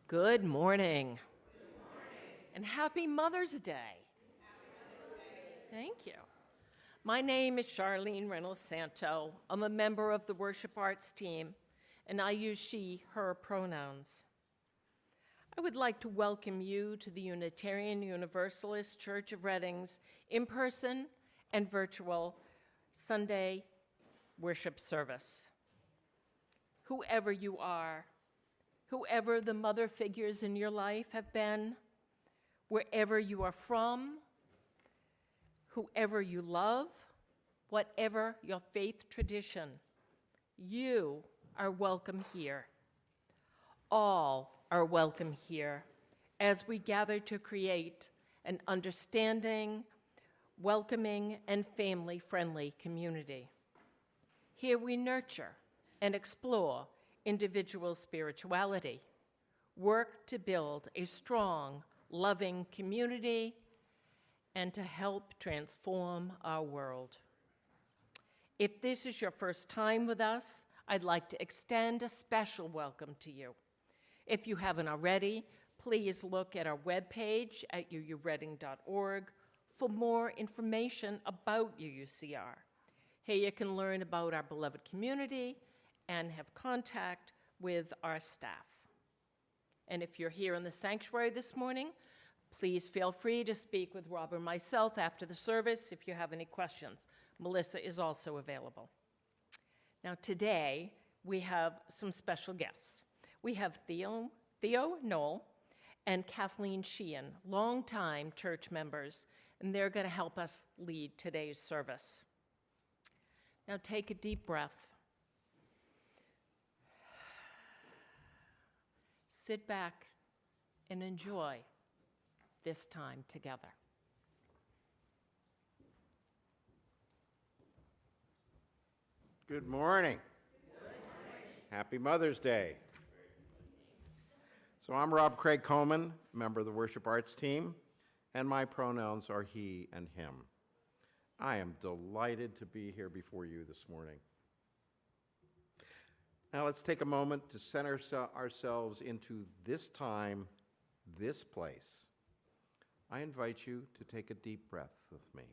Good morning. And happy Mother's Day. Thank you. My name is Charlene Reynolds-Santo. I'm a member of the Worship Arts team, and I use she, her pronouns. I would like to welcome you to the Unitarian Universalist Church of Redding's in-person and virtual Sunday worship service. Whoever you are, whoever the mother figures in your life have been, wherever you are from, whoever you love, whatever your faith tradition, you are welcome here. All are welcome here as we gather to create an understanding, welcoming, and family-friendly community. Here we nurture and explore individual spirituality, work to build a strong, loving community, and to help transform our world. If this is your first time with us, I'd like to extend a special welcome to you. If you haven't already, please look at our webpage at uuredding.org for more information about UUCR. Here you can learn about our beloved community and have contact with our staff. And if you're here in the sanctuary this morning, please feel free to speak with Rob or myself after the service if you have any questions. Melissa is also available. Now today, we have some special guests. We have Theo Knoll and Kathleen Sheehan, longtime church members, and they're going to help us lead today's service. Now take a deep breath. Sit back and enjoy this time together. Good morning. Good morning. Happy Mother's Day. So I'm Rob Craig Coleman, member of the Worship Arts team, and my pronouns are he and him. I am delighted to be here before you this morning. Now let's take a moment to center ourselves into this time, this place. I invite you to take a deep breath with me.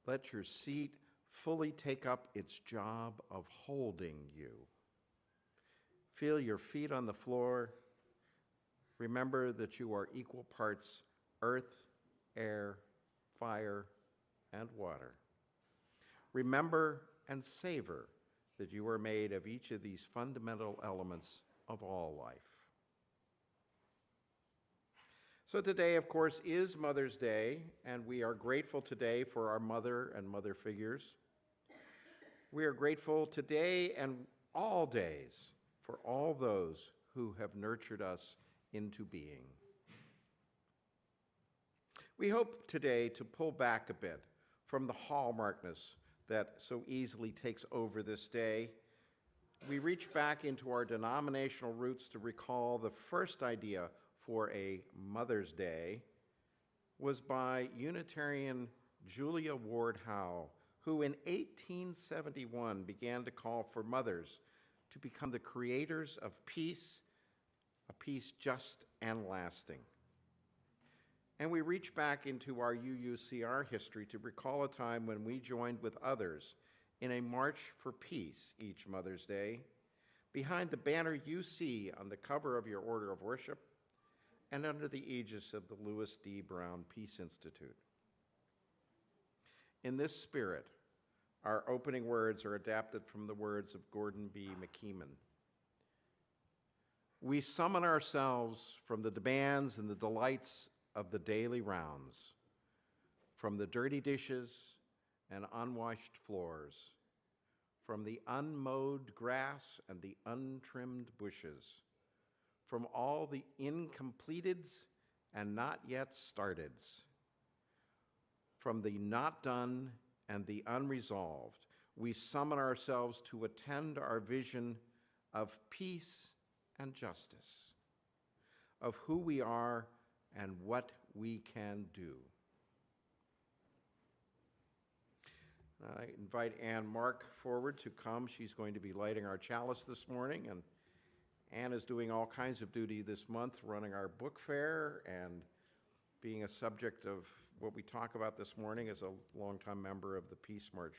Let your seat fully take up its job of holding you. Feel your feet on the floor. Remember that you are equal parts earth, air, fire, and water. Remember and savor that you are made of each of these fundamental elements of all life. So today, of course, is Mother's Day, and we are grateful today for our mother and mother figures. We are grateful today and all days for all those who have nurtured us into being. We hope today to pull back a bit from the hallmarkness that so easily takes over this day. We reach back into our denominational roots to recall the first idea for a Mother's Day was by Unitarian Julia Ward Howe, who in 1871 began to call for mothers to become the creators of peace, a peace just and lasting. And we reach back into our UUCR history to recall a time when we joined with others in a march for peace each Mother's Day, behind the banner you see on the cover of your order of worship and under the aegis of the Louis D. Brown Peace Institute. In this spirit, our opening words are adapted from the words of Gordon B. McKeeman. We summon ourselves from the demands and the delights of the daily rounds, from the dirty dishes and unwashed floors, from the unmowed grass and the untrimmed bushes, from all the incompleteds and not yet starteds, from the not done and the unresolved, we summon ourselves to attend our vision of peace and justice, of who we are and what we can do. I invite Ann Mark forward to come. She's going to be lighting our chalice this morning, and Ann is doing all kinds of duty this month, running our book fair and being a subject of what we talk about this morning as a longtime member of the Peace March.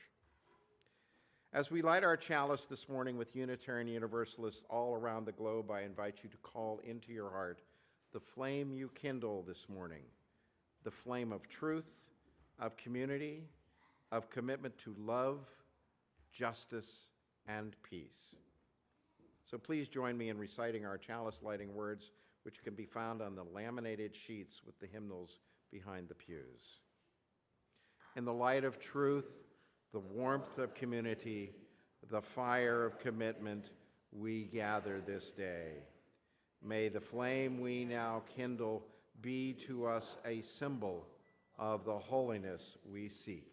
As we light our chalice this morning with Unitarian Universalists all around the globe, I invite you to call into your heart the flame you kindle this morning, the flame of truth, of community, of commitment to love, justice, and peace. So please join me in reciting our chalice lighting words, which can be found on the laminated sheets with the hymnals behind the pews. In the light of truth, the warmth of community, the fire of commitment, we gather this day. May the flame we now kindle be to us a symbol of the holiness we seek.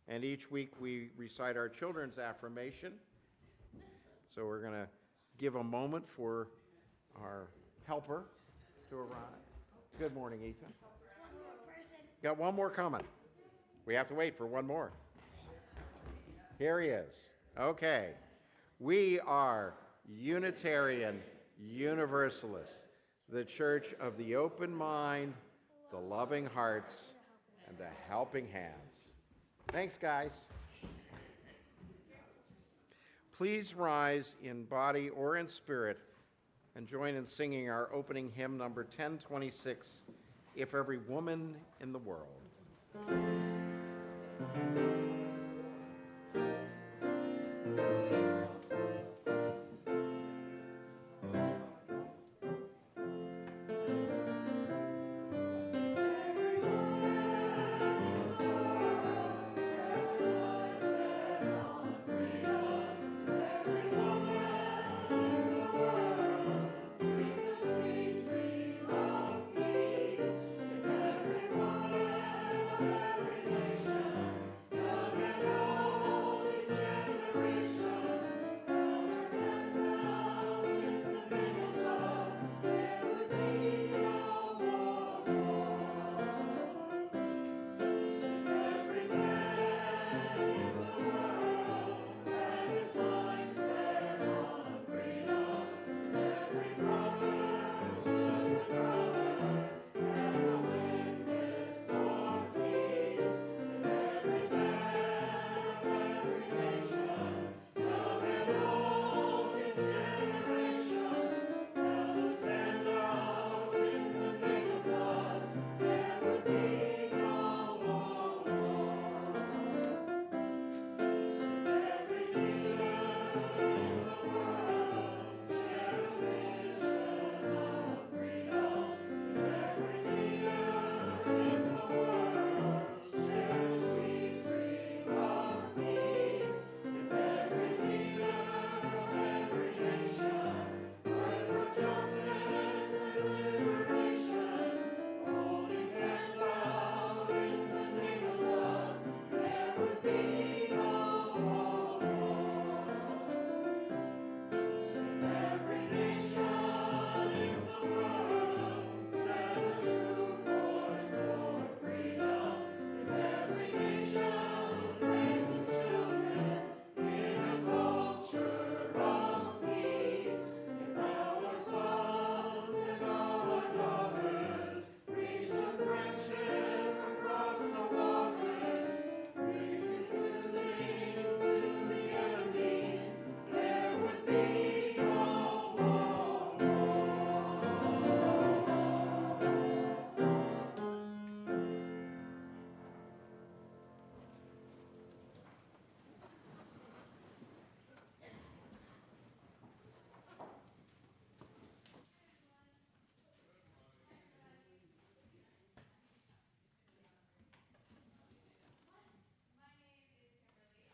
And each week we recite our children's affirmation. So we're going to give a moment for our helper to arrive. Good morning, Ethan. One more person. Got one more coming. We have to wait for one more. Here he is. Okay. We are Unitarian Universalists, the church of the open mind, the loving hearts, and the helping hands. Thanks, guys. Please rise in body or in spirit and join in singing our opening hymn, number 1026, If Every Woman in the World.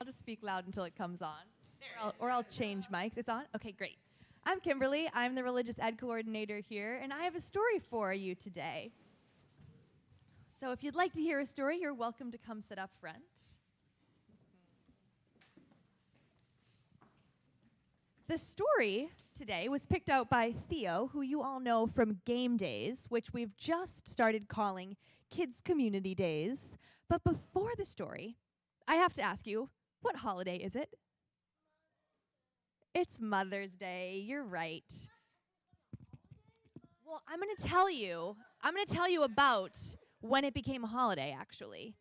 I'll just speak loud until it comes on. Or I'll change mics. It's on? Okay, great. I'm Kimberly. I'm the religious ed coordinator here, and I have a story for you today. So if you'd like to hear a story, you're welcome to come sit up front. The story today was picked out by Theo, who you all know from Game Days, which we've just started calling Kids Community Days. But before the story, I have to ask you, what holiday is it? It's Mother's Day. You're right. Well, I'm going to tell you. I'm going to tell you about when it became a holiday, actually.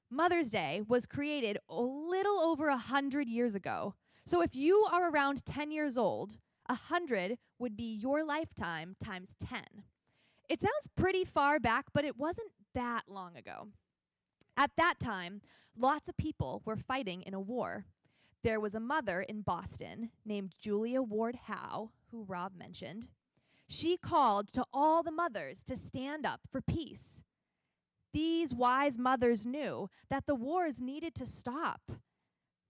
Mother's Day was created a little over 100 years ago. So if you are around 10 years old, 100 would be your lifetime times 10. It sounds pretty far back, but it wasn't that long ago. At that time, lots of people were fighting in a war. There was a mother in Boston named Julia Ward Howe, who Rob mentioned. She called to all the mothers to stand up for peace. These wise mothers knew that the wars needed to stop.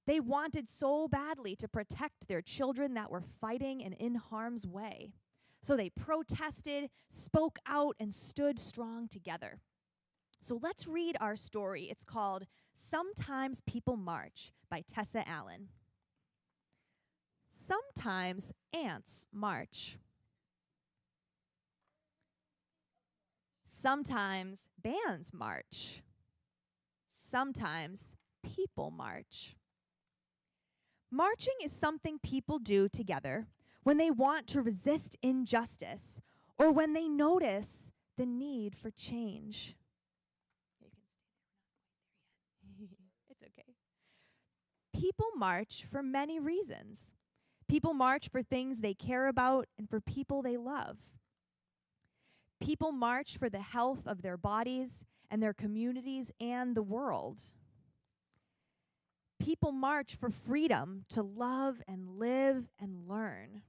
They wanted so badly to protect their children that were fighting and in harm's way. So they protested, spoke out, and stood strong together. So let's read our story. It's called Sometimes People March by Tessa Allen. Sometimes ants march. Sometimes bands march. Sometimes people march. Marching is something people do together when they want to resist injustice or when they notice the need for change. You can stay there, we're not quite there yet. It's okay. People march for many reasons. People march for things they care about and for people they love. People march for the health of their bodies and their communities and the world. People march for freedom to love and live and learn.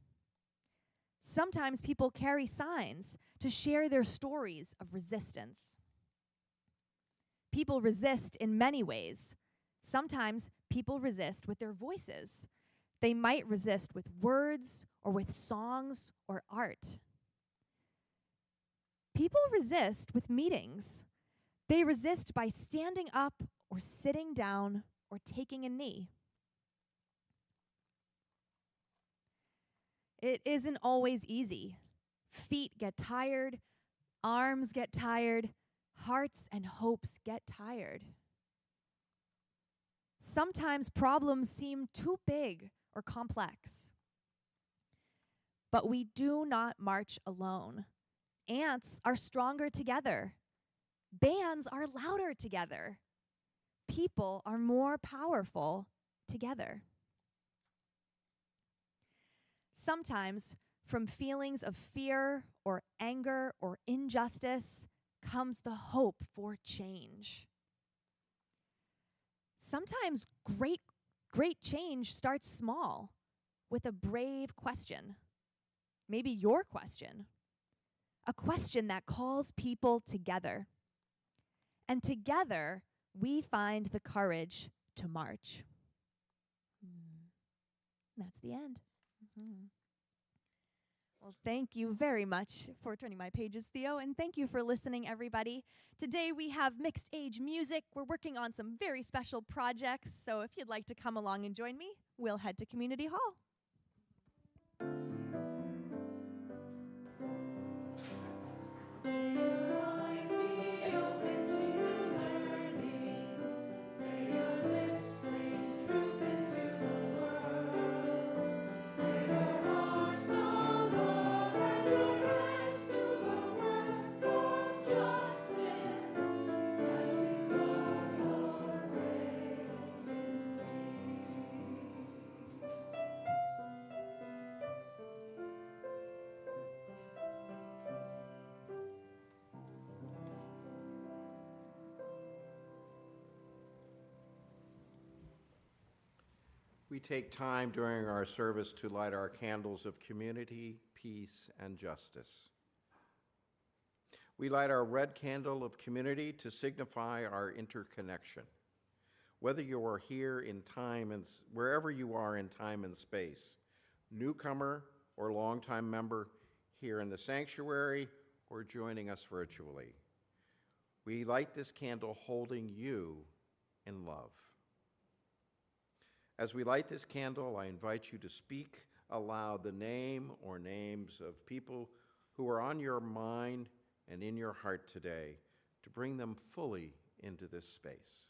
Sometimes people carry signs to share their stories of resistance. People resist in many ways. Sometimes people resist with their voices. They might resist with words or with songs or art. People resist with meetings. They resist by standing up or sitting down or taking a knee. It isn't always easy. Feet get tired, arms get tired, hearts and hopes get tired. Sometimes problems seem too big or complex. But we do not march alone. Ants are stronger together. Bands are louder together. People are more powerful together. Sometimes, from feelings of fear or anger or injustice, comes the hope for change. Sometimes great change starts small with a brave question. Maybe your question. A question that calls people together. And together, we find the courage to march. That's the end. Well, thank you very much for turning my pages, Theo, and thank you for listening, everybody. Today we have mixed age music. We're working on some very special projects, so if you'd like to come along and join me, we'll head to Community Hall. We take time during our service to light our candles of community, peace, and justice. We light our red candle of community to signify our interconnection. Whether you are here in time and wherever you are in time and space, newcomer or longtime member here in the sanctuary or joining us virtually, we light this candle holding you in love. As we light this candle, I invite you to speak aloud the name or names of people who are on your mind and in your heart today, to bring them fully into this space.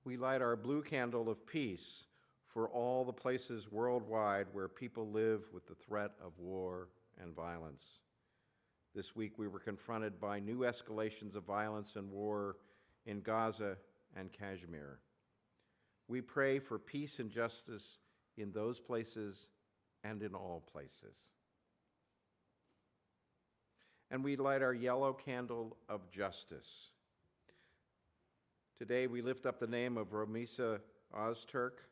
We light our blue candle of peace for all the places worldwide where people live with the threat of war and violence. This week we were confronted by new escalations of violence and war in Gaza and Kashmir. We pray for peace and justice in those places and in all places. And we light our yellow candle of justice. Today we lift up the name of Romisa Ozturk,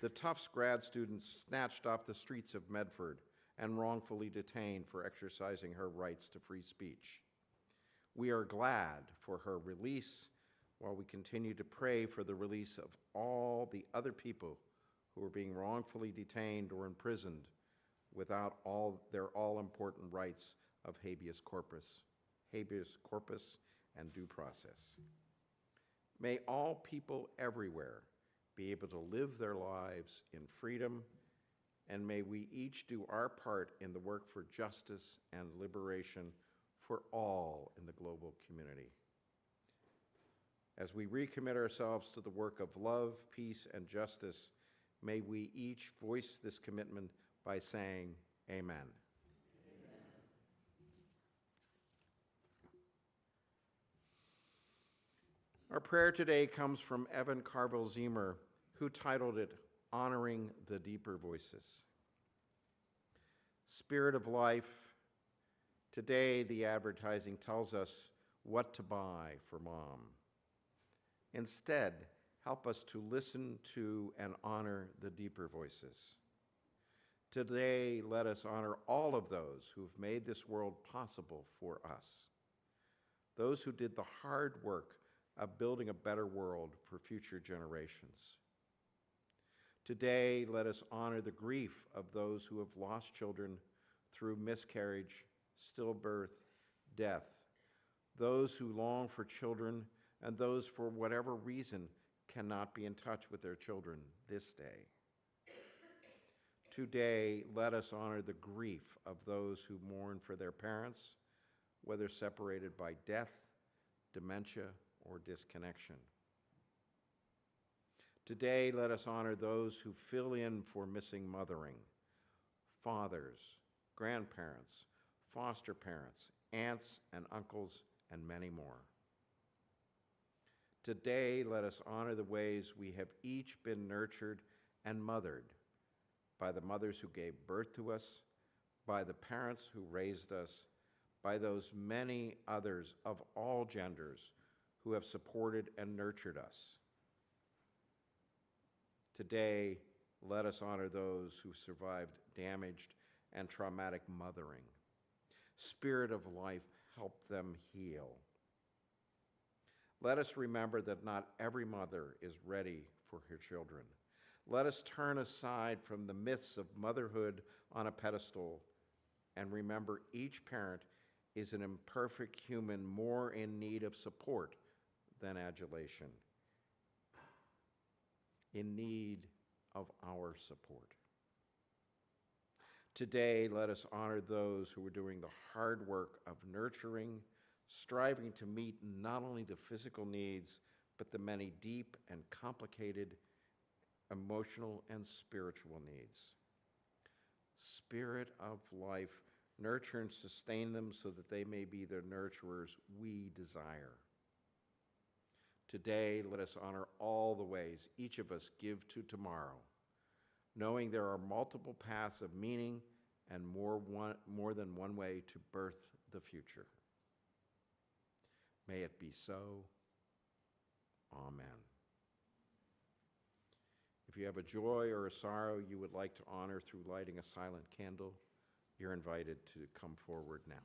the Tufts grad student snatched off the streets of Medford and wrongfully detained for exercising her rights to free speech. We are glad for her release, while we continue to pray for the release of all the other people who are being wrongfully detained or imprisoned without their all-important rights of habeas corpus and due process. May all people everywhere be able to live their lives in freedom, and may we each do our part in the work for justice and liberation for all in the global community. As we recommit ourselves to the work of love, peace, and justice, may we each voice this commitment by saying, Amen. Amen. Our prayer today comes from Evan Carville-Ziemer, who titled it, Honoring the Deeper Voices. Spirit of life, today the advertising tells us what to buy for mom. Instead, help us to listen to and honor the deeper voices. Today, let us honor all of those who've made this world possible for us, those who did the hard work of building a better world for future generations. Today, let us honor the grief of those who have lost children through miscarriage, stillbirth, death, those who long for children, and those for whatever reason cannot be in touch with their children this day. Today, let us honor the grief of those who mourn for their parents, whether separated by death, dementia, or disconnection. Today, let us honor those who fill in for missing mothering, fathers, grandparents, foster parents, aunts and uncles, and many more. Today, let us honor the ways we have each been nurtured and mothered by the mothers who gave birth to us, by the parents who raised us, by those many others of all genders who have supported and nurtured us. Today, let us honor those who survived damaged and traumatic mothering. Spirit of life, help them heal. Let us remember that not every mother is ready for her children. Let us turn aside from the myths of motherhood on a pedestal and remember each parent is an imperfect human more in need of support than adulation, in need of our support. Today, let us honor those who are doing the hard work of nurturing, striving to meet not only the physical needs, but the many deep and complicated emotional and spiritual needs. Spirit of life, nurture and sustain them so that they may be the nurturers we desire. Today, let us honor all the ways each of us give to tomorrow, knowing there are multiple paths of meaning and more than one way to birth the future. May it be so. Amen. If you have a joy or a sorrow you would like to honor through lighting a silent candle, you're invited to come forward now.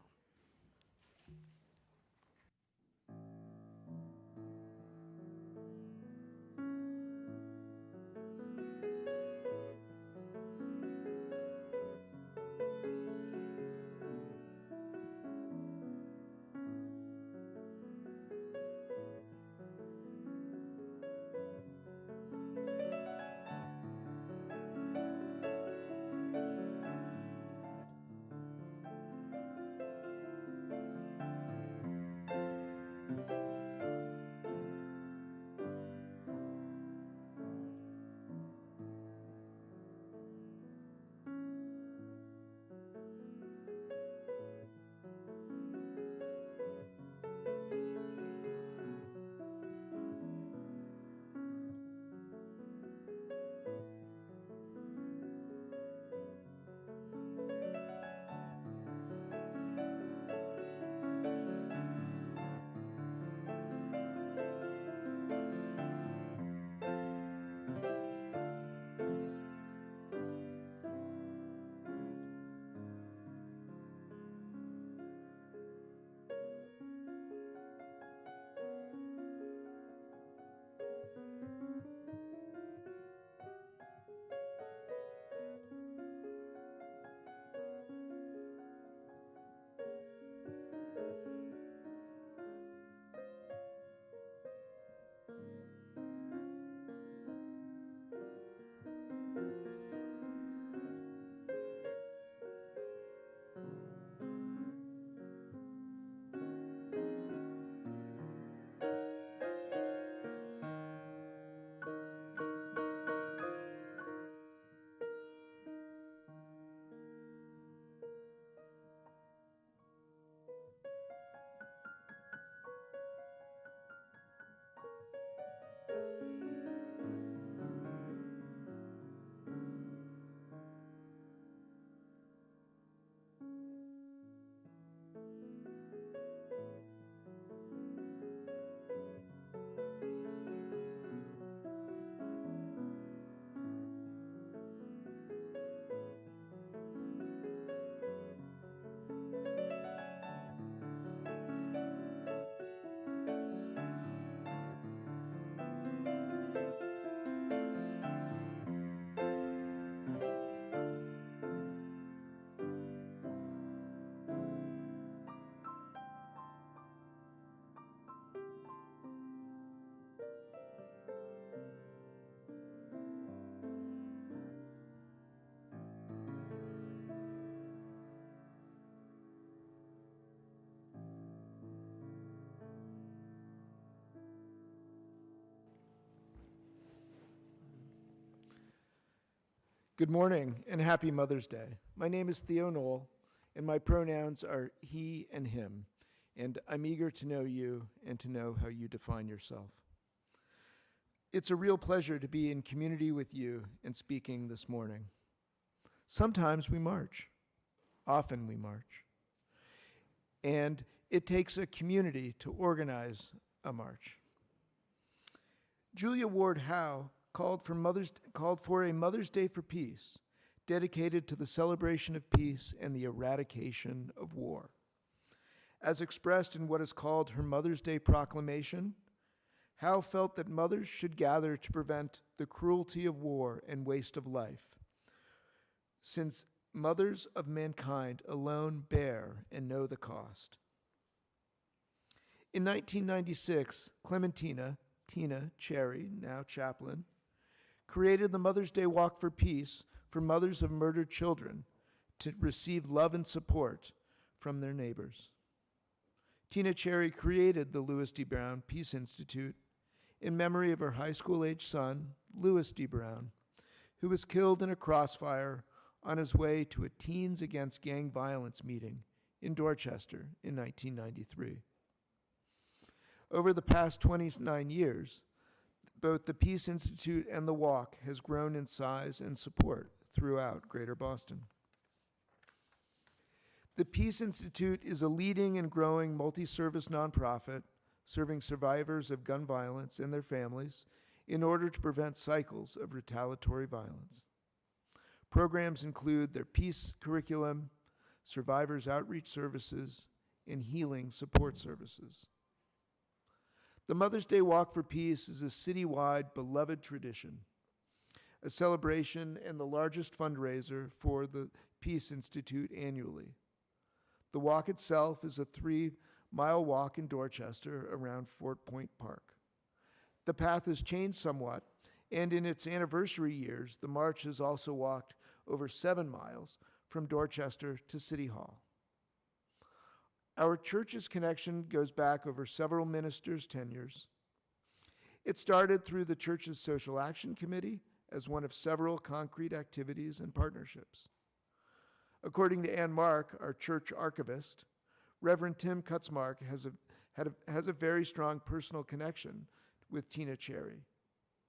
Good morning and happy Mother's Day. My name is Theo Knoll, and my pronouns are he and him, and I'm eager to know you and to know how you define yourself. It's a real pleasure to be in community with you and speaking this morning. Sometimes we march. Often we march. And it takes a community to organize a march. Julia Ward Howe called for a Mother's Day for Peace, dedicated to the celebration of peace and the eradication of war. As expressed in what is called her Mother's Day Proclamation, Howe felt that mothers should gather to prevent the cruelty of war and waste of life, since mothers of mankind alone bear and know the cost. In 1996, Tina Cherry, now chaplain, created the Mother's Day Walk for Peace for mothers of murdered children to receive love and support from their neighbors. Tina Cherry created the Louis D. Brown Peace Institute in memory of her high school-age son, Louis D. Brown, who was killed in a crossfire on his way to a Teens Against Gang Violence meeting in Dorchester in 1993. Over the past 29 years, both the Peace Institute and the Walk has grown in size and support throughout Greater Boston. The Peace Institute is a leading and growing multi-service nonprofit serving survivors of gun violence and their families in order to prevent cycles of retaliatory violence. Programs include their peace curriculum, survivors outreach services, and healing support services. The Mother's Day Walk for Peace is a citywide beloved tradition, a celebration and the largest fundraiser for the Peace Institute annually. The walk itself is a 3-mile walk in Dorchester around Fort Point Park. The path has changed somewhat, and in its anniversary years, the march has also walked over 7 miles from Dorchester to City Hall. Our church's connection goes back over several ministers' tenures. It started through the church's Social Action Committee as one of several concrete activities and partnerships. According to Ann Mark, our church archivist, Reverend Tim Kutzmark has a very strong personal connection with Tina Cherry.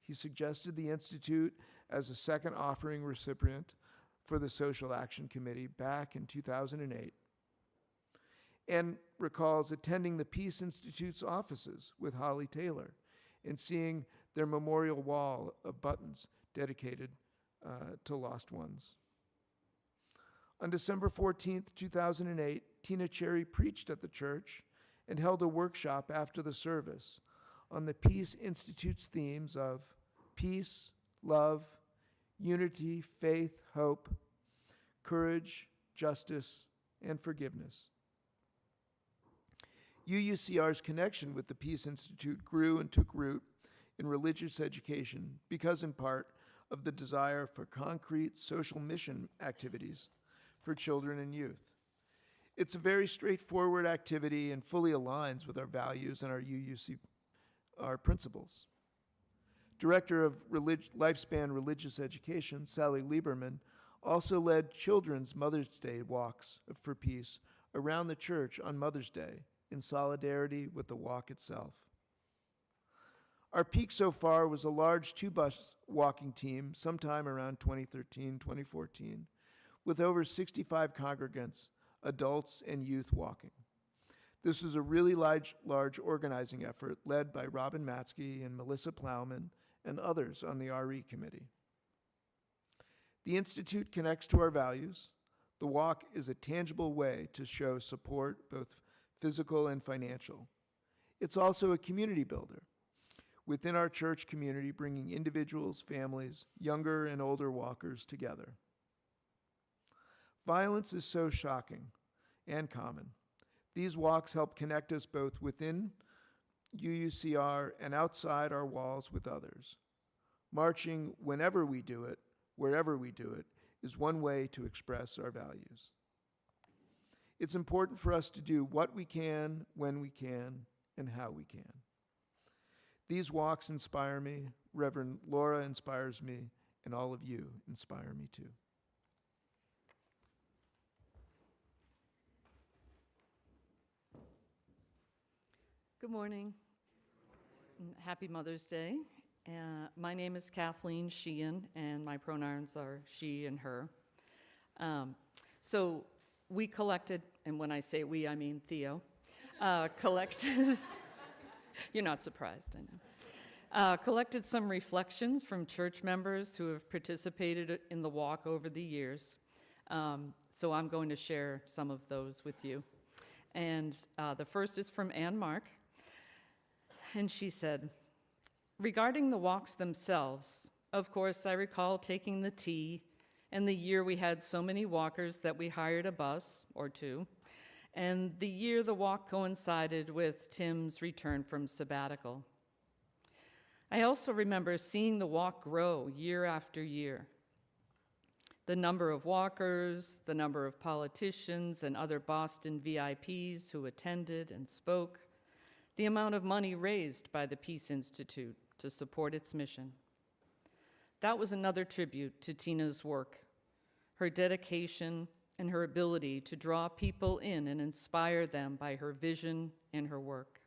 He suggested the Institute as a second offering recipient for the Social Action Committee back in 2008, and recalls attending the Peace Institute's offices with Holly Taylor and seeing their memorial wall of buttons dedicated to lost ones. On December 14th, 2008, Tina Cherry preached at the church and held a workshop after the service on the Peace Institute's themes of peace, love, unity, faith, hope, courage, justice, and forgiveness. UUCR's connection with the Peace Institute grew and took root in religious education because, in part, of the desire for concrete social mission activities for children and youth. It's a very straightforward activity and fully aligns with our values and our UUCR principles. Director of Lifespan Religious Education, Sally Lieberman, also led children's Mother's Day walks for peace around the church on Mother's Day in solidarity with the walk itself. Our peak so far was a large 2-bus walking team sometime around 2013, 2014, with over 65 congregants, adults and youth walking. This is a really large organizing effort led by Robin Matzke and Melissa Plowman and others on the RE committee. The Institute connects to our values. The walk is a tangible way to show support, both physical and financial. It's also a community builder within our church community, bringing individuals, families, younger and older walkers together. Violence is so shocking and common. These walks help connect us both within UUCR and outside our walls with others. Marching whenever we do it, wherever we do it, is one way to express our values. It's important for us to do what we can, when we can, and how we can. These walks inspire me, Reverend Laura inspires me, and all of you inspire me too. Good morning. Happy Mother's Day. My name is Kathleen Sheehan, and my pronouns are she and her. So we collected, and when I say we, I mean Theo, collected, you're not surprised, I know. Collected some reflections from church members who have participated in the walk over the years. So I'm going to share some of those with you. And the first is from Ann Mark. And she said, regarding the walks themselves, of course, I recall taking the T and the year we had so many walkers that we hired a bus or two, and the year the walk coincided with Tim's return from sabbatical. I also remember seeing the walk grow year after year. The number of walkers, the number of politicians and other Boston VIPs who attended and spoke, the amount of money raised by the Peace Institute to support its mission. That was another tribute to Tina's work, her dedication and her ability to draw people in and inspire them by her vision and her work.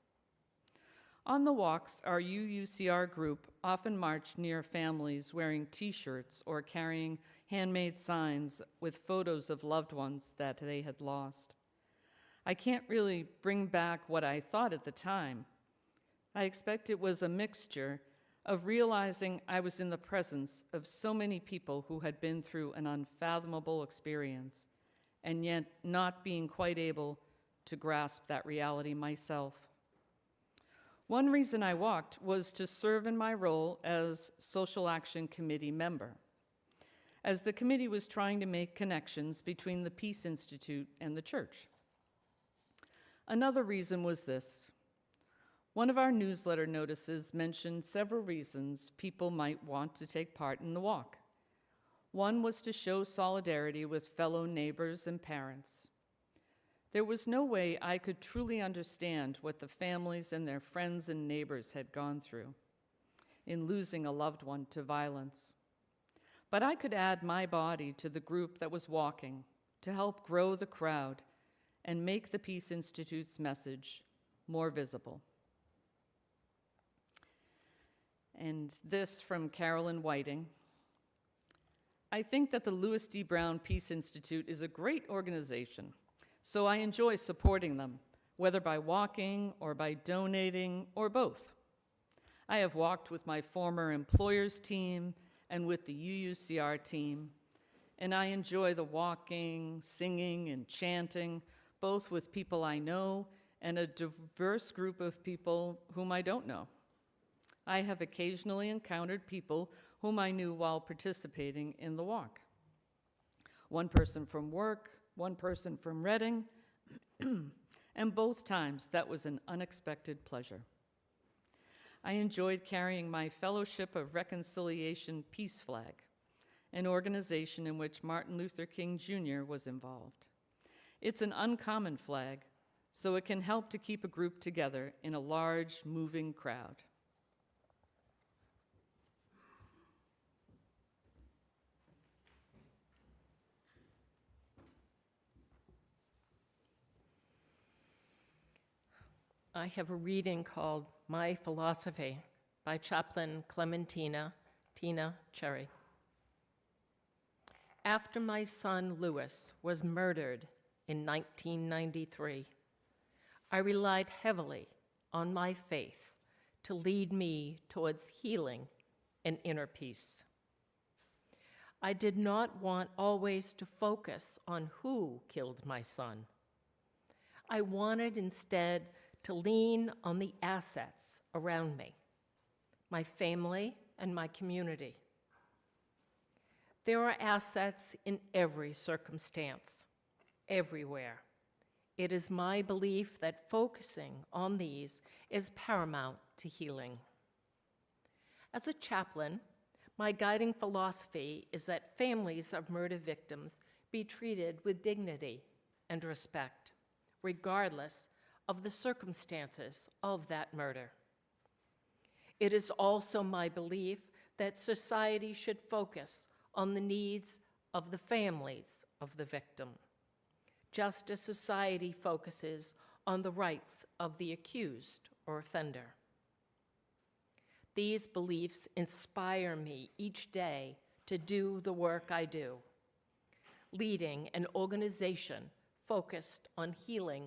On the walks, our UUCR group often marched near families wearing T-shirts or carrying handmade signs with photos of loved ones that they had lost. I can't really bring back what I thought at the time. I expect it was a mixture of realizing I was in the presence of so many people who had been through an unfathomable experience, and yet not being quite able to grasp that reality myself. One reason I walked was to serve in my role as Social Action Committee member, as the committee was trying to make connections between the Peace Institute and the church. Another reason was this. One of our newsletter notices mentioned several reasons people might want to take part in the walk. One was to show solidarity with fellow neighbors and parents. There was no way I could truly understand what the families and their friends and neighbors had gone through in losing a loved one to violence. But I could add my body to the group that was walking to help grow the crowd and make the Peace Institute's message more visible. And this from Carolyn Whiting. I think that the Louis D. Brown Peace Institute is a great organization, so I enjoy supporting them, whether by walking or by donating or both. I have walked with my former employer's team and with the UUCR team, and I enjoy the walking, singing, and chanting, both with people I know and a diverse group of people whom I don't know. I have occasionally encountered people whom I knew while participating in the walk. One person from work, one person from Reading, and both times that was an unexpected pleasure. I enjoyed carrying my Fellowship of Reconciliation Peace Flag, an organization in which Martin Luther King Jr. was involved. It's an uncommon flag, so it can help to keep a group together in a large, moving crowd. I have a reading called My Philosophy by Chaplain Clementina Tina Cherry. After my son Louis was murdered in 1993, I relied heavily on my faith to lead me towards healing and inner peace. I did not want always to focus on who killed my son. I wanted instead to lean on the assets around me, my family and my community. There are assets in every circumstance, everywhere. It is my belief that focusing on these is paramount to healing. As a chaplain, my guiding philosophy is that families of murder victims be treated with dignity and respect, regardless of the circumstances of that murder. It is also my belief that society should focus on the needs of the families of the victim, just as society focuses on the rights of the accused or offender. These beliefs inspire me each day to do the work I do, leading an organization focused on healing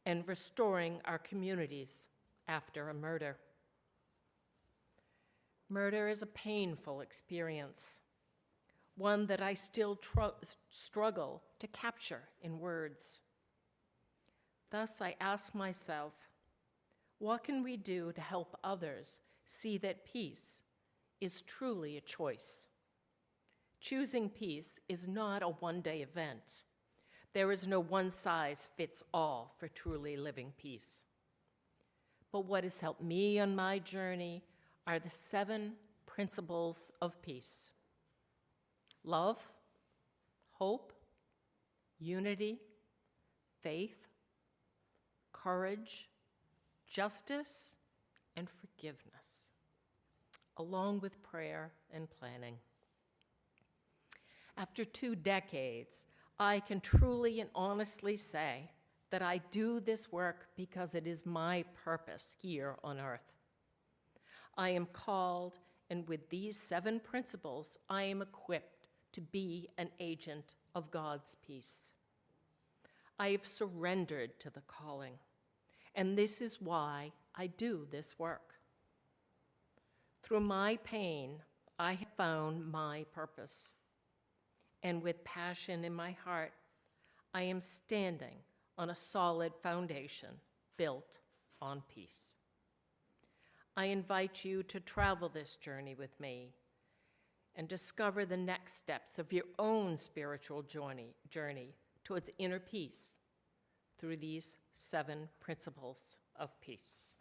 and restoring our communities after a murder. Murder is a painful experience, one that I still struggle to capture in words. Thus, I ask myself, what can we do to help others see that peace is truly a choice? Choosing peace is not a one-day event. There is no one-size-fits-all for truly living peace. But what has helped me on my journey are the 7 principles of peace: love, hope, unity, faith, courage, justice, and forgiveness, along with prayer and planning. After 2 decades, I can truly and honestly say that I do this work because it is my purpose here on earth. I am called, and with these 7 principles, I am equipped to be an agent of God's peace. I have surrendered to the calling, and this is why I do this work. Through my pain, I have found my purpose, and with passion in my heart, I am standing on a solid foundation built on peace. I invite you to travel this journey with me and discover the next steps of your own spiritual journey towards inner peace through these 7 principles of peace.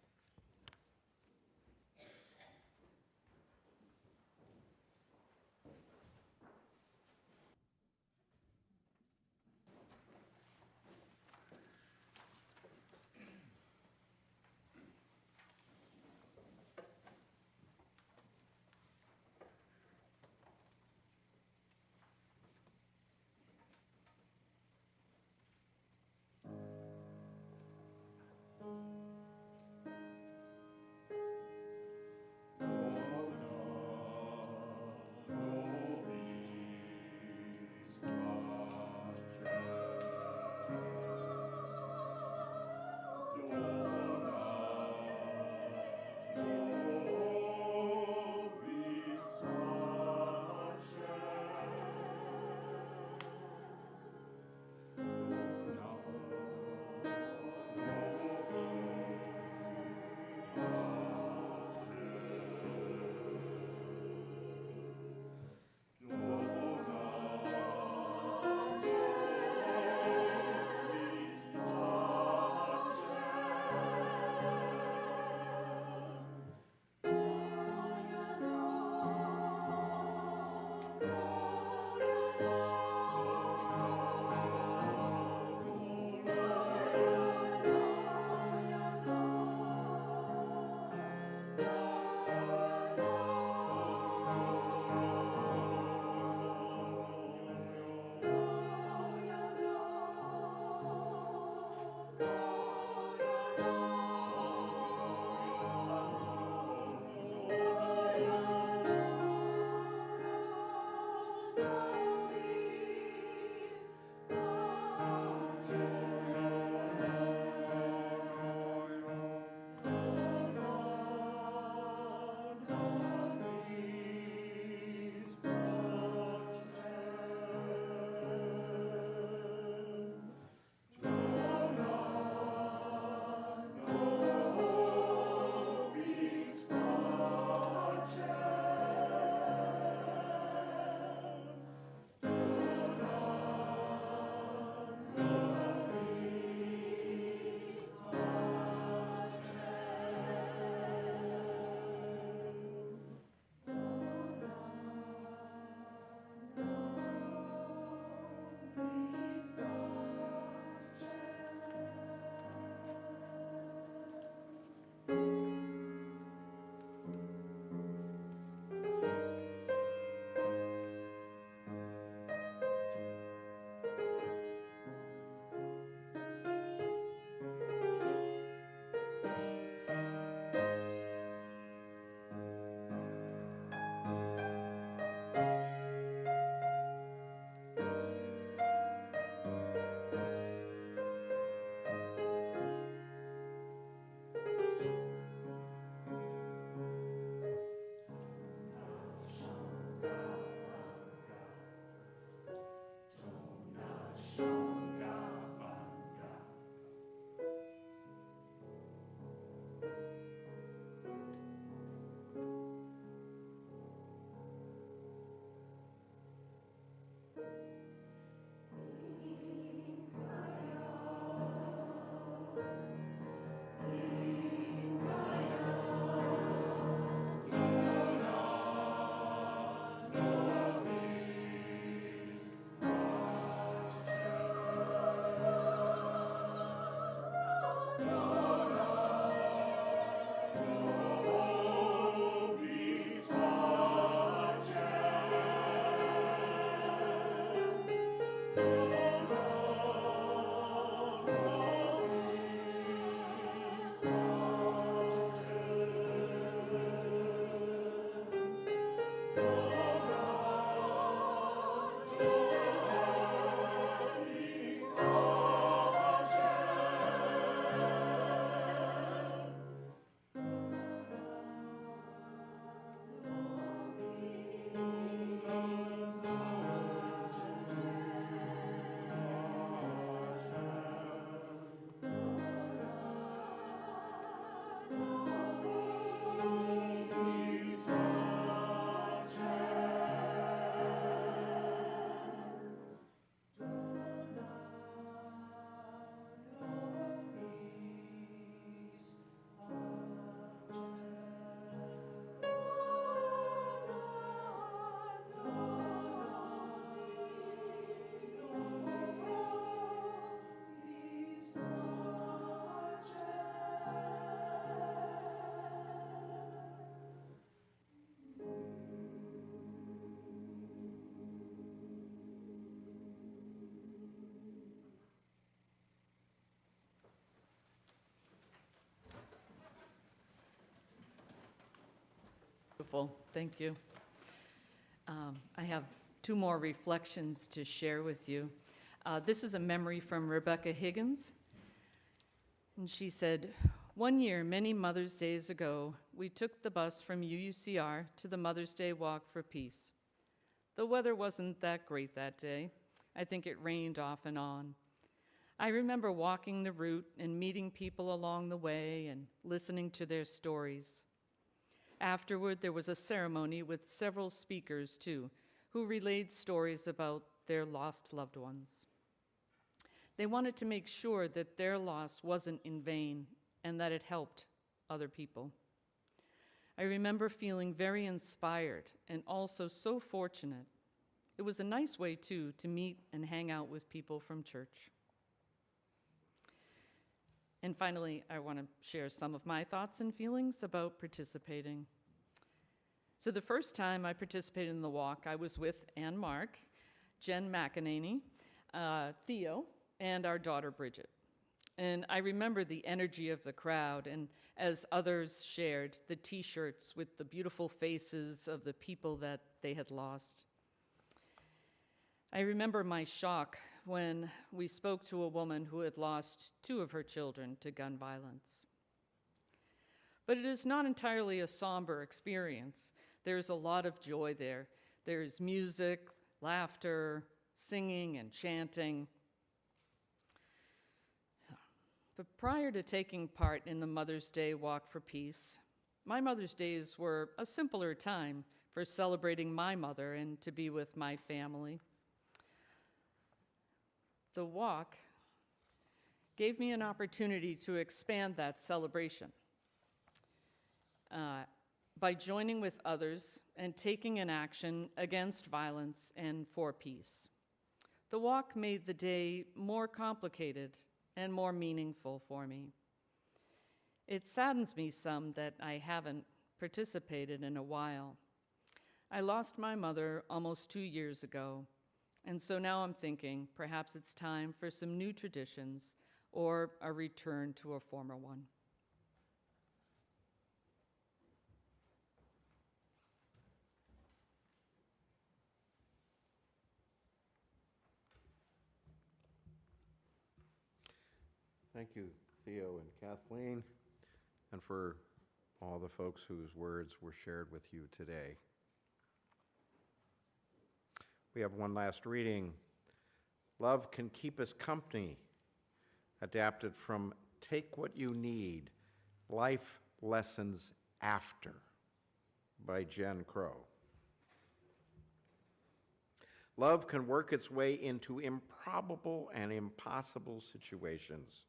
wonderful. Thank you. I have two more reflections to share with you. This is a memory from Rebecca Higgins. And she said, "One year, many Mother's Days ago, we took the bus from UUCR to the Mother's Day Walk for Peace. The weather wasn't that great that day. I think it rained off and on. I remember walking the route and meeting people along the way and listening to their stories. Afterward, there was a ceremony with several speakers, too, who relayed stories about their lost loved ones. They wanted to make sure that their loss wasn't in vain and that it helped other people. I remember feeling very inspired and also so fortunate. It was a nice way, too, to meet and hang out with people from church." And finally, I want to share some of my thoughts and feelings about participating. So the first time I participated in the walk, I was with Ann Mark, Jen McEnany, Theo, and our daughter Bridget. And I remember the energy of the crowd, and as others shared, the t-shirts with the beautiful faces of the people that they had lost. I remember my shock when we spoke to a woman who had lost 2 of her children to gun violence. But it is not entirely a somber experience. There's a lot of joy there. There's music, laughter, singing, and chanting. But prior to taking part in the Mother's Day Walk for Peace, my Mother's Days were a simpler time for celebrating my mother and to be with my family. The walk gave me an opportunity to expand that celebration by joining with others and taking an action against violence and for peace. The walk made the day more complicated and more meaningful for me. It saddens me some that I haven't participated in a while. I lost my mother almost 2 years ago, and so now I'm thinking perhaps it's time for some new traditions or a return to a former one. Thank you, Theo and Kathleen, and for all the folks whose words were shared with you today. We have one last reading. Love Can Keep Us Company, adapted from Take What You Need, Life Lessons After, by Jen Crow. Love can work its way into improbable and impossible situations.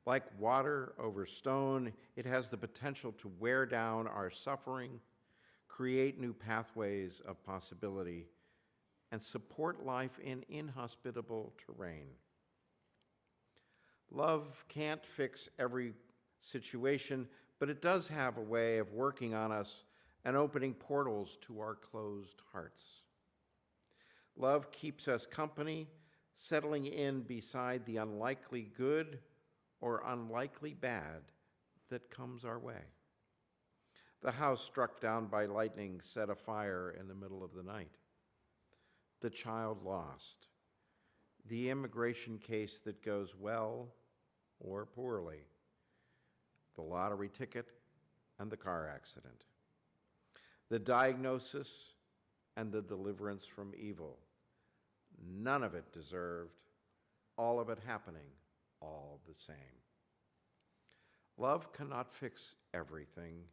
Like water over stone, it has the potential to wear down our suffering, create new pathways of possibility, and support life in inhospitable terrain. Love can't fix every situation, but it does have a way of working on us and opening portals to our closed hearts. Love keeps us company, settling in beside the unlikely good or unlikely bad that comes our way. The house struck down by lightning set afire in the middle of the night. The child lost. The immigration case that goes well or poorly. The lottery ticket and the car accident. The diagnosis and the deliverance from evil. None of it deserved, all of it happening all the same. Love cannot fix everything,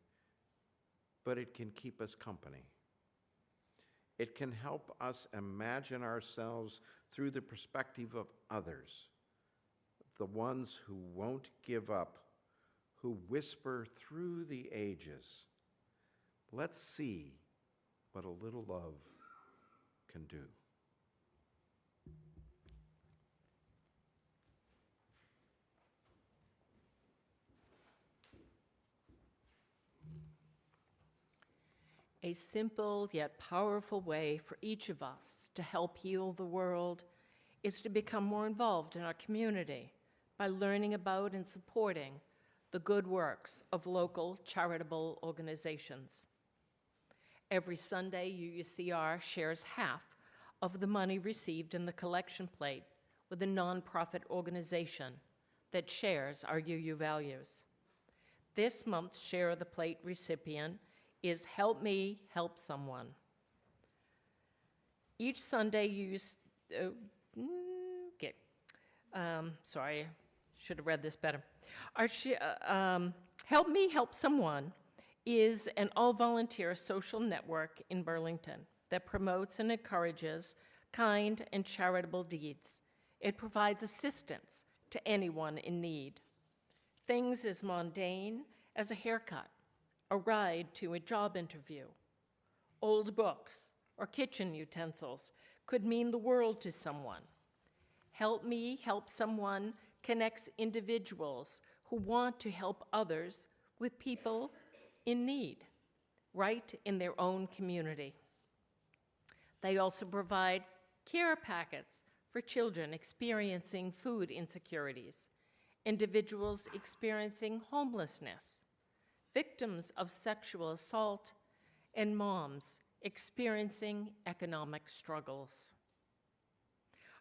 but it can keep us company. It can help us imagine ourselves through the perspective of others, the ones who won't give up, who whisper through the ages. Let's see what a little love can do. A simple yet powerful way for each of us to help heal the world is to become more involved in our community by learning about and supporting the good works of local charitable organizations. Every Sunday, UUCR shares half of the money received in the collection plate with a nonprofit organization that shares our UU values. This month's Share of the Plate recipient is Help Me Help Someone. Each Sunday, sorry, should have read this better. Help Me Help Someone is an all-volunteer social network in Burlington that promotes and encourages kind and charitable deeds. It provides assistance to anyone in need. Things as mundane as a haircut, a ride to a job interview, old books, or kitchen utensils could mean the world to someone. Help Me Help Someone connects individuals who want to help others with people in need, right in their own community. They also provide care packets for children experiencing food insecurities, individuals experiencing homelessness, victims of sexual assault, and moms experiencing economic struggles.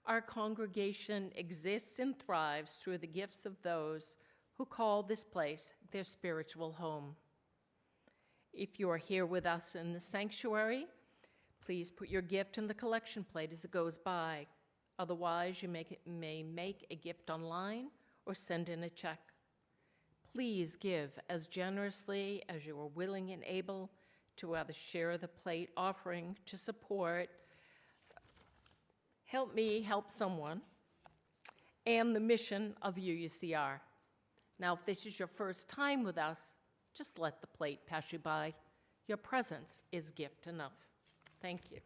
Our congregation exists and thrives through the gifts of those who call this place their spiritual home. If you are here with us in the sanctuary, please put your gift in the collection plate as it goes by. Otherwise, you may make a gift online or send in a check. Please give as generously as you are willing and able to either share the plate offering to support Help Me Help Someone and the mission of UUCR. Now, if this is your first time with us, just let the plate pass you by. Your presence is gift enough. Thank you.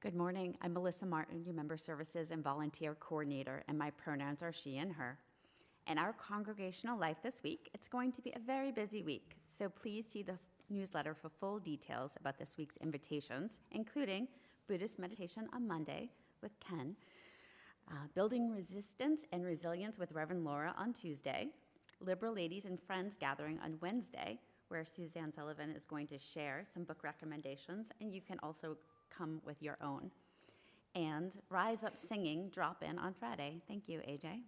Good morning. I'm Melissa Martin, your Member Services and Volunteer Coordinator, and my pronouns are she and her. In our congregational life this week, it's going to be a very busy week, so please see the newsletter for full details about this week's invitations, including Buddhist meditation on Monday with Ken, Building Resistance and Resilience with Reverend Laura on Tuesday, Liberal Ladies and Friends Gathering on Wednesday, where Suzanne Sullivan is going to share some book recommendations, and you can also come with your own. And Rise Up Singing drop-in on Friday. Thank you, AJ.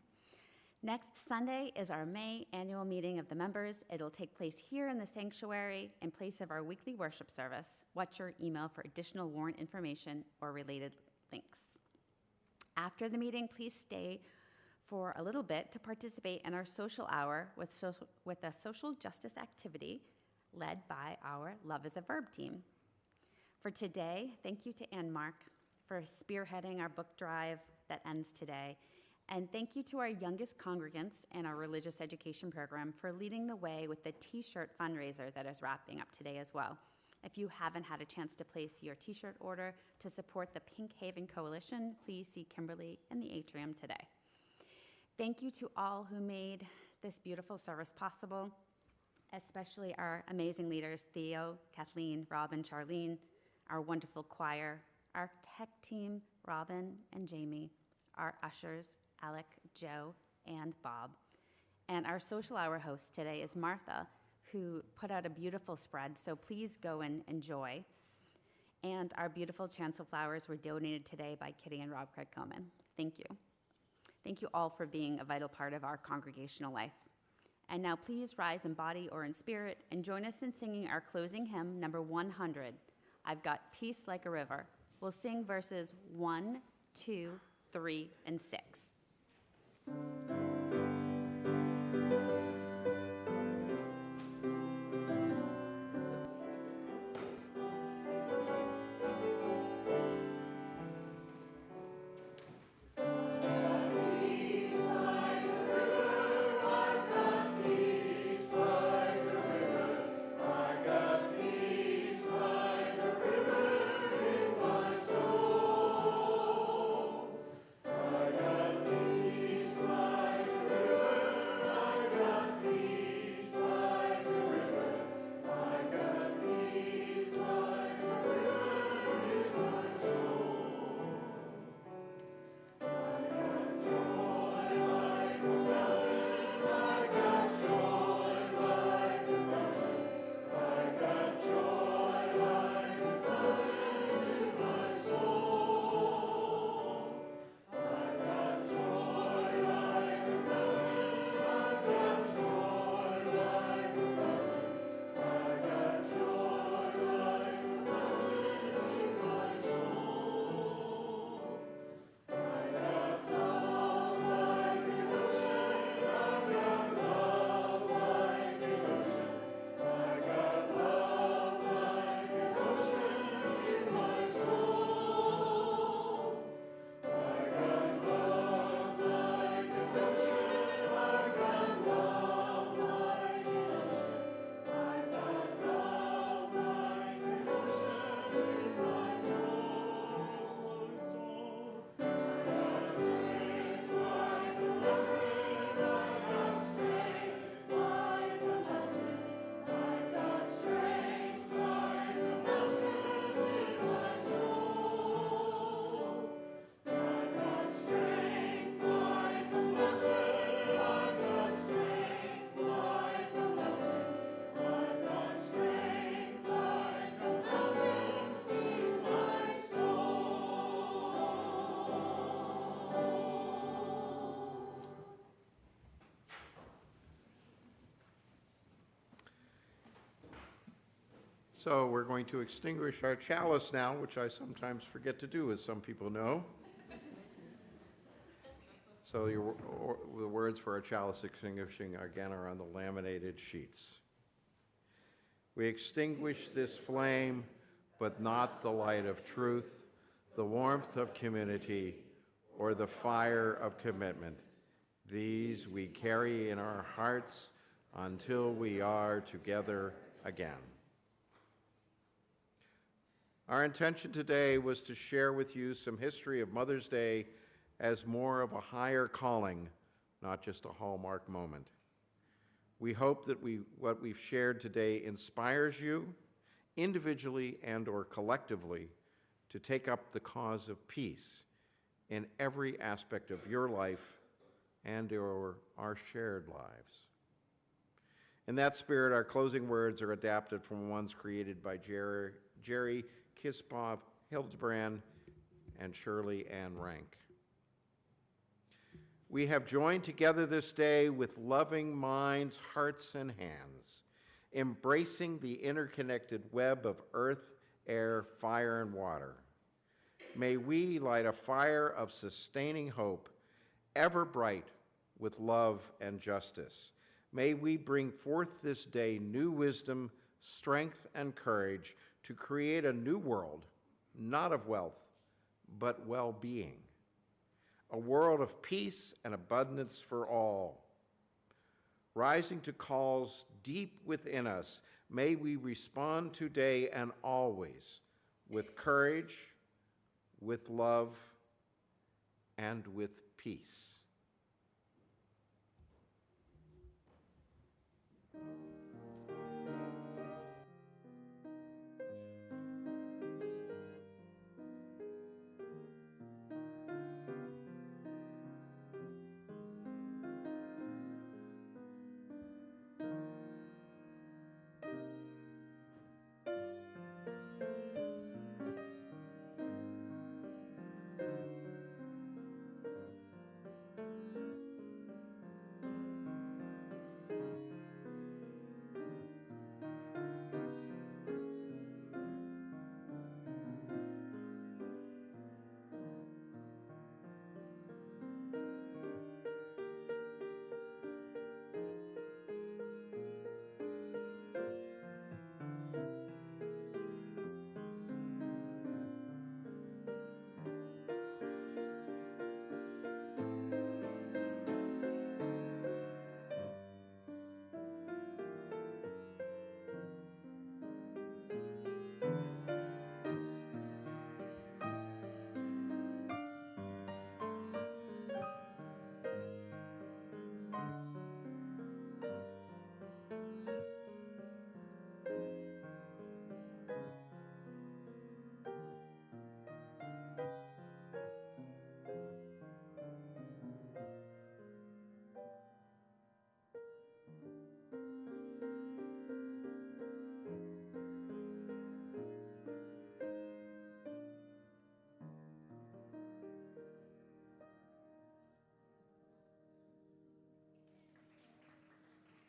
Next Sunday is our May annual meeting of the members. It'll take place here in the sanctuary in place of our weekly worship service. Watch your email for additional warrant information or related links. After the meeting, please stay for a little bit to participate in our social hour with a social justice activity led by our Love is a Verb team. For today, thank you to Ann Mark for spearheading our book drive that ends today. And thank you to our youngest congregants in our religious education program for leading the way with the t-shirt fundraiser that is wrapping up today as well. If you haven't had a chance to place your t-shirt order to support the Pink Haven Coalition, please see Kimberly in the atrium today. Thank you to all who made this beautiful service possible, especially our amazing leaders, Theo, Kathleen, Rob, and Charlene, our wonderful choir, our tech team, Robin and Jamie, our ushers, Alec, Joe, and Bob. And our social hour host today is Martha, who put out a beautiful spread, so please go and enjoy. And our beautiful chancel flowers were donated today by Kitty and Rob Craig Coman. Thank you. Thank you all for being a vital part of our congregational life. And now please rise in body or in spirit and join us in singing our closing hymn, number 100, I've Got Peace Like a River. We'll sing verses 1, 2, 3, and 6. So we're going to extinguish our chalice now, which I sometimes forget to do, as some people know. So the words for our chalice extinguishing, again, are on the laminated sheets. We extinguish this flame, but not the light of truth, the warmth of community, or the fire of commitment. These we carry in our hearts until we are together again. Our intention today was to share with you some history of Mother's Day as more of a higher calling, not just a hallmark moment. We hope that what we've shared today inspires you, individually and or collectively, to take up the cause of peace in every aspect of your life and or our shared lives. In that spirit, our closing words are adapted from ones created by Jerry Kisbob, Hildebrand, and Shirley Ann Rank. We have joined together this day with loving minds, hearts, and hands, embracing the interconnected web of earth, air, fire, and water. May we light a fire of sustaining hope, ever bright with love and justice. May we bring forth this day new wisdom, strength, and courage to create a new world, not of wealth, but well-being. A world of peace and abundance for all. Rising to calls deep within us, may we respond today and always with courage, with love, and with peace.